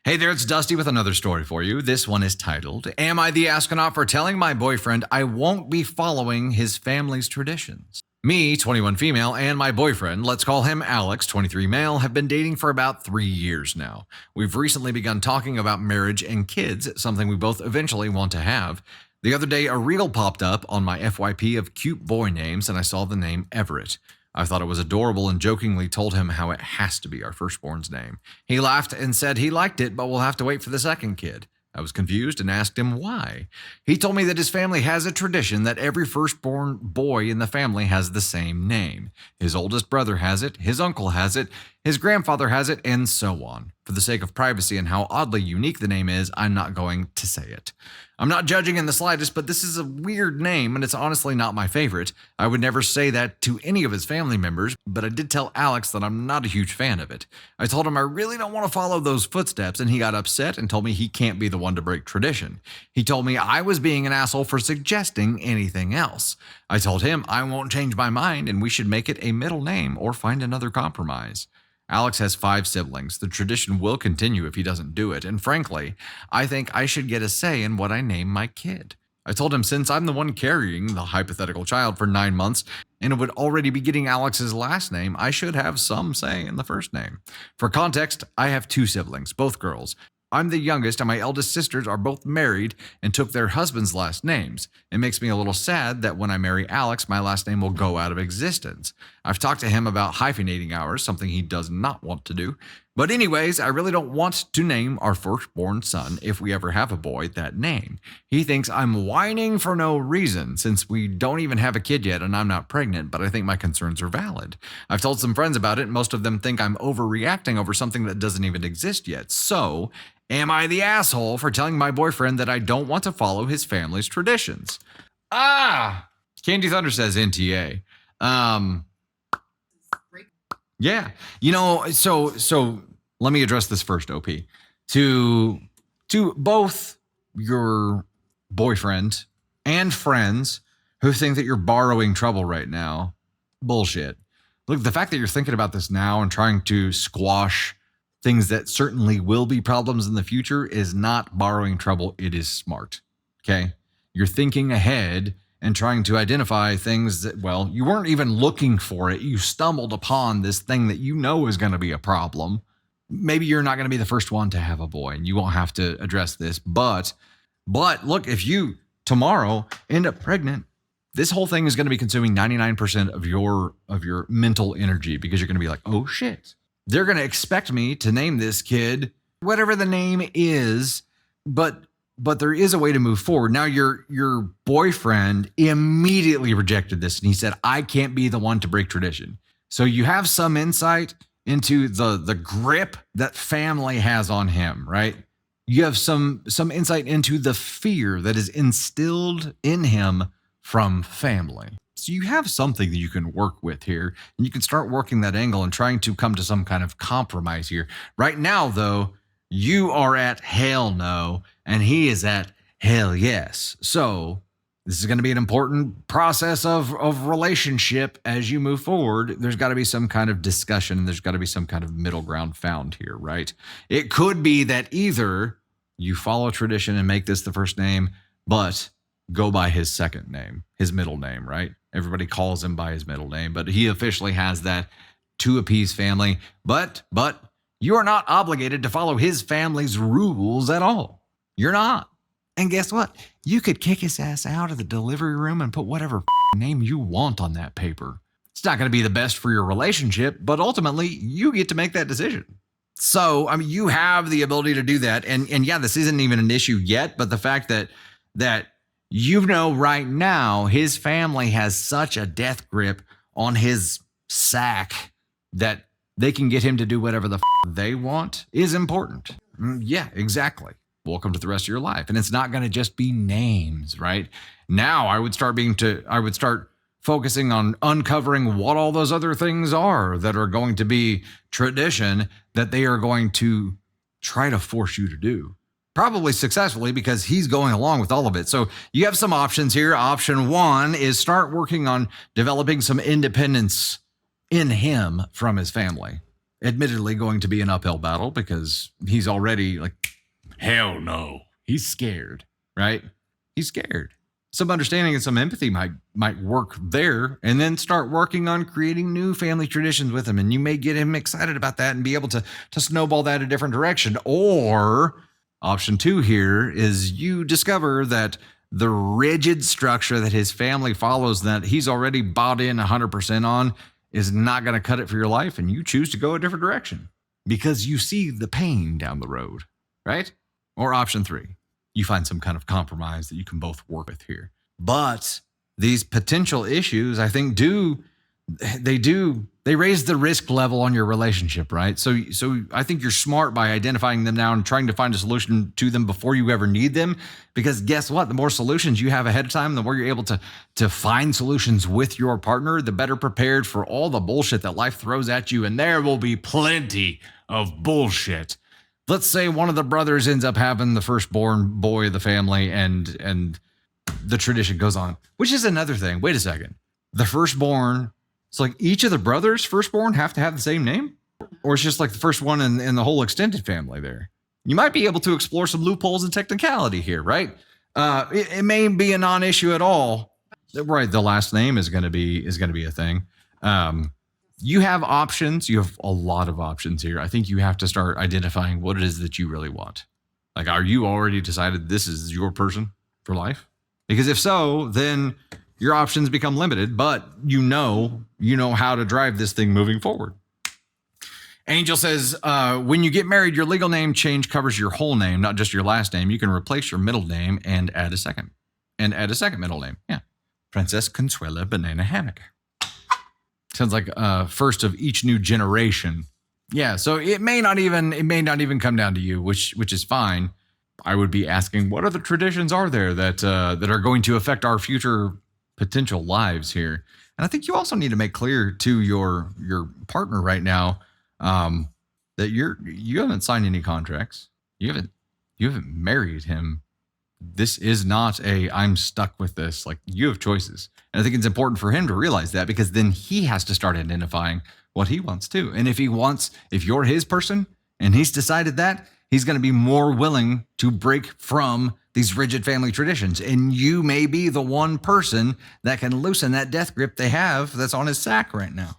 Hey there, it's Dusty with another story for you. This one is titled, Am I the Astronaut for Telling My Boyfriend I Won't Be Following His Family's Traditions? Me, 21 female, and my boyfriend, let's call him Alex, 23 male, have been dating for about 3 years now. We've recently begun talking about marriage and kids, something we both eventually want to have. The other day, a reel popped up on my FYP of cute boy names, and I saw the name Everett. I thought it was adorable and jokingly told him how it has to be our firstborn's name. He laughed and said he liked it, but we'll have to wait for the second kid. I was confused and asked him why. He told me that his family has a tradition that every firstborn boy in the family has the same name. His oldest brother has it, his uncle has it, his grandfather has it, and so on. For the sake of privacy and how oddly unique the name is, I'm not going to say it. I'm not judging in the slightest, but this is a weird name, and it's honestly not my favorite. I would never say that to any of his family members, but I did tell Alex that I'm not a huge fan of it. I told him I really don't want to follow those footsteps, and he got upset and told me he can't be the one to break tradition. He told me I was being an asshole for suggesting anything else. I told him I won't change my mind, and we should make it a middle name or find another compromise. Alex has 5 siblings. The tradition will continue if he doesn't do it, and frankly, I think I should get a say in what I name my kid. I told him since I'm the one carrying the hypothetical child for 9 months and it would already be getting Alex's last name, I should have some say in the first name. For context, I have 2 siblings, both girls. I'm the youngest, and my eldest sisters are both married and took their husbands' last names. It makes me a little sad that when I marry Alex, my last name will go out of existence. I've talked to him about hyphenating ours, something he does not want to do. But anyways, I really don't want to name our firstborn son, if we ever have a boy, that name. He thinks I'm whining for no reason, since we don't even have a kid yet and I'm not pregnant, but I think my concerns are valid. I've told some friends about it, and most of them think I'm overreacting over something that doesn't even exist yet. So, am I the asshole for telling my boyfriend that I don't want to follow his family's traditions? Candy Thunder says NTA. Yeah. So let me address this first, OP. To both your boyfriend and friends who think that you're borrowing trouble right now, bullshit. Look, the fact that you're thinking about this now and trying to squash things that certainly will be problems in the future is not borrowing trouble. It is smart. Okay. You're thinking ahead and trying to identify things that, well, you weren't even looking for it. You stumbled upon this thing that you know is going to be a problem. Maybe you're not going to be the first one to have a boy and you won't have to address this. But look, if you tomorrow end up pregnant, this whole thing is going to be consuming 99% of your mental energy, because you're going to be like, oh shit. They're going to expect me to name this kid whatever the name is, but there is a way to move forward. Now, your boyfriend immediately rejected this, and he said, I can't be the one to break tradition. So you have some insight into the grip that family has on him, right? You have some insight into the fear that is instilled in him from family. So you have something that you can work with here, and you can start working that angle and trying to come to some kind of compromise here. Right now, though, you are at hell no, and he is at hell yes. So this is going to be an important process of relationship as you move forward. There's got to be some kind of discussion. There's got to be some kind of middle ground found here, right? It could be that either you follow tradition and make this the first name, but go by his second name, his middle name, right? Everybody calls him by his middle name, but he officially has that to appease family. But you are not obligated to follow his family's rules at all. You're not. And guess what? You could kick his ass out of the delivery room and put whatever name you want on that paper. It's not going to be the best for your relationship, but ultimately you get to make that decision. So, I mean, you have the ability to do that. And yeah, this isn't even an issue yet, but the fact that you know right now his family has such a death grip on his sack that they can get him to do whatever the they want is important. Yeah, exactly. Welcome to the rest of your life. And it's not going to just be names, right? Now I would start focusing on uncovering what all those other things are that are going to be tradition that they are going to try to force you to do. Probably successfully, because he's going along with all of it. So you have some options here. Option 1 is start working on developing some independence in him from his family. admittedly going to be an uphill battle because he's already like, hell no. He's scared, right? He's scared. Some understanding and some empathy might work there, and then start working on creating new family traditions with him. And you may get him excited about that and be able to snowball that a different direction. Or option 2 here is you discover that the rigid structure that his family follows, that he's already bought in 100% on, is not going to cut it for your life, and you choose to go a different direction because you see the pain down the road, right? Or option 3, you find some kind of compromise that you can both work with here. But these potential issues, I think, they raise the risk level on your relationship, right? So I think you're smart by identifying them now and trying to find a solution to them before you ever need them. Because guess what? The more solutions you have ahead of time, the more you're able to find solutions with your partner, the better prepared for all the bullshit that life throws at you. And there will be plenty of bullshit. Let's say one of the brothers ends up having the firstborn boy of the family, and the tradition goes on, which is another thing. Wait a second. The firstborn, it's like each of the brothers firstborn have to have the same name? Or it's just like the first one in the whole extended family there? You might be able to explore some loopholes and technicality here, right? It may be a non-issue at all. Right, the last name is going to be a thing. You have options. You have a lot of options here. I think you have to start identifying what it is that you really want. Like, are you already decided this is your person for life? Because if so, then your options become limited, but you know how to drive this thing moving forward. Angel says, when you get married, your legal name change covers your whole name, not just your last name. You can replace your middle name and add a second middle name. Yeah. Princess Consuela Banana Hammock. Sounds like first of each new generation. Yeah, so it may not even come down to you, which is fine. I would be asking, what other traditions are there that are going to affect our future potential lives here? And I think you also need to make clear to your partner right now that you haven't signed any contracts. You haven't married him. This is not I'm stuck with this. Like, you have choices. And I think it's important for him to realize that, because then he has to start identifying what he wants too. And if you're his person and he's decided that, he's going to be more willing to break from these rigid family traditions. And you may be the one person that can loosen that death grip they have that's on his sack right now.